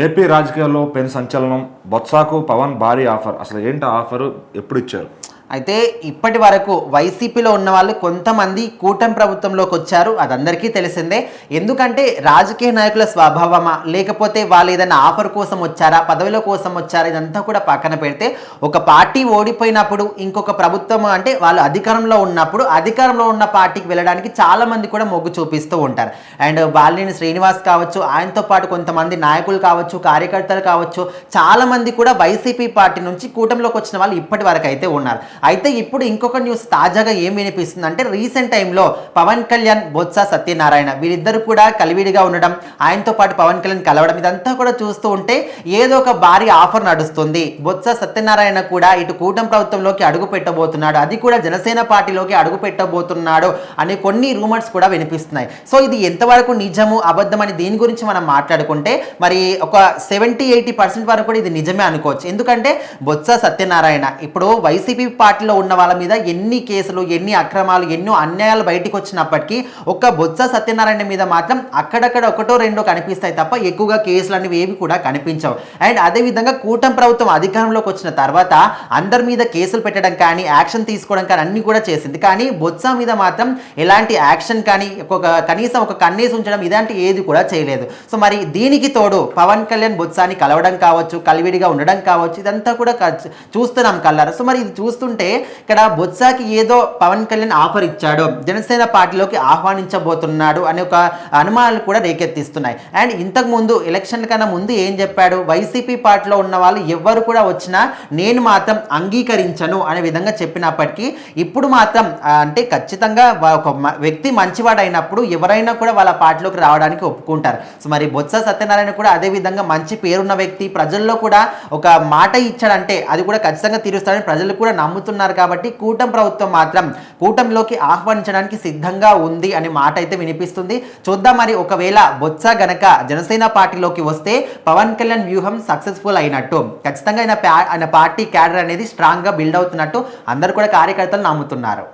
AP రాజకీయాల్లో పెను సంచలనం. బొత్సాకు పవన్ భారీ ఆఫర్. అసలు ఏంటి ఆఫరు, ఎప్పుడు ఇచ్చారు? అయితే ఇప్పటి వరకు వైసీపీలో ఉన్న వాళ్ళు కొంతమంది కూటమి ప్రభుత్వంలోకి వచ్చారు, అది అందరికీ తెలిసిందే. ఎందుకంటే రాజకీయ నాయకుల స్వభావమా, లేకపోతే వాళ్ళు ఏదైనా ఆఫర్ కోసం వచ్చారా, పదవిల కోసం వచ్చారా, ఇదంతా కూడా పక్కన పెడితే ఒక పార్టీ ఓడిపోయినప్పుడు ఇంకొక ప్రభుత్వం అంటే వాళ్ళు అధికారంలో ఉన్నప్పుడు అధికారంలో ఉన్న పార్టీకి వెళ్ళడానికి చాలా మంది కూడా మొగ్గు చూపిస్తూ ఉంటారు. అండ్ బాలినేని శ్రీనివాస్ కావచ్చు, ఆయనతో పాటు కొంతమంది నాయకులు కావచ్చు, కార్యకర్తలు కావచ్చు, చాలా మంది కూడా వైసీపీ పార్టీ నుంచి కూటమిలోకి వచ్చిన వాళ్ళు ఇప్పటి వరకు అయితే ఉన్నారు. అయితే ఇప్పుడు ఇంకొక న్యూస్ తాజాగా ఏం వినిపిస్తుంది అంటే, రీసెంట్ టైంలో పవన్ కళ్యాణ్, బొత్స సత్యనారాయణ వీరిద్దరు కూడా కలివిడిగా ఉండడం, ఆయనతో పాటు పవన్ కళ్యాణ్ కలవడం, ఇదంతా కూడా చూస్తూ ఉంటే ఏదో ఒక భారీ ఆఫర్ నడుస్తుంది. బొత్స సత్యనారాయణ కూడా ఇటు కూటమి ప్రభుత్వంలోకి అడుగు పెట్టబోతున్నాడు, అది కూడా జనసేన పార్టీలోకి అడుగు పెట్టబోతున్నాడు అనే కొన్ని రూమర్స్ కూడా వినిపిస్తున్నాయి. సో ఇది ఎంతవరకు నిజము అబద్ధం అని దీని గురించి మనం మాట్లాడుకుంటే మరి ఒక 70-80% వరకు కూడా ఇది నిజమే అనుకోవచ్చు. ఎందుకంటే బొత్స సత్యనారాయణ ఇప్పుడు వైసీపీ పార్టీలో ఉన్న వాళ్ళ మీద ఎన్ని కేసులు, ఎన్ని అక్రమాలు, ఎన్నో అన్యాయాలు బయటికి వచ్చినప్పటికీ ఒక్క బొత్స సత్యనారాయణ మీద మాత్రం అక్కడక్కడ ఒకటో రెండో కనిపిస్తాయి తప్ప ఎక్కువగా కేసులు అనేవి ఏవి కూడా కనిపించవు. అండ్ అదేవిధంగా కూటమి ప్రభుత్వం అధికారంలోకి వచ్చిన తర్వాత అందరి మీద కేసులు పెట్టడం కానీ, యాక్షన్ తీసుకోవడం కానీ అన్ని కూడా చేసింది. కానీ బొత్స మీద మాత్రం ఎలాంటి యాక్షన్ కానీ, కనీసం ఒక కన్నేసి ఉంచడం ఇలాంటి ఏది కూడా చేయలేదు. సో మరి దీనికి తోడు పవన్ కళ్యాణ్ బొత్సాని కలవడం కావచ్చు, కలివిడిగా ఉండడం కావచ్చు, ఇదంతా కూడా చూస్తున్నాం కల్లారా. సో మరి ఇది చూస్తుంటే ఇక్కడ బొత్సాకి ఏదో పవన్ కళ్యాణ్ ఆఫర్ ఇచ్చాడు, జనసేన పార్టీలోకి ఆహ్వానించబోతున్నాడు అనే ఒక అనుమానాలు కూడా రేకెత్తిస్తున్నాయి. అండ్ ఇంతకు ముందు ఎలక్షన్ కన్నా ముందు ఏం చెప్పాడు, వైసీపీ పార్టీలో ఉన్న వాళ్ళు ఎవరు కూడా వచ్చినా నేను మాత్రం అంగీకరించను అనే విధంగా చెప్పినప్పటికీ ఇప్పుడు మాత్రం అంటే ఖచ్చితంగా ఒక వ్యక్తి మంచివాడైనప్పుడు ఎవరైనా కూడా వాళ్ళ పార్టీలోకి రావడానికి ఒప్పుకుంటారు. సో మరి బొత్స సత్యనారాయణ కూడా అదే విధంగా మంచి పేరున్న వ్యక్తి, ప్రజల్లో కూడా ఒక మాట ఇచ్చాడంటే అది కూడా ఖచ్చితంగా తీరుస్తాడని ప్రజలు కూడా నమ్ముతున్నారు. కాబట్టి కూటమి ప్రభుత్వం మాత్రం కూటమిలోకి ఆహ్వానించడానికి సిద్ధంగా ఉంది అనే మాట అయితే వినిపిస్తుంది. చూద్దాం మరి ఒకవేళ బొత్స గనక జనసేన పార్టీలోకి వస్తే పవన్ కళ్యాణ్ వ్యూహం సక్సెస్ఫుల్ అయినట్టు, ఖచ్చితంగా ఆయన పార్టీ క్యాడర్ అనేది స్ట్రాంగ్ గా బిల్డ్ అవుతున్నట్టు అందరూ కూడా కార్యకర్తలు నమ్ముతున్నారు.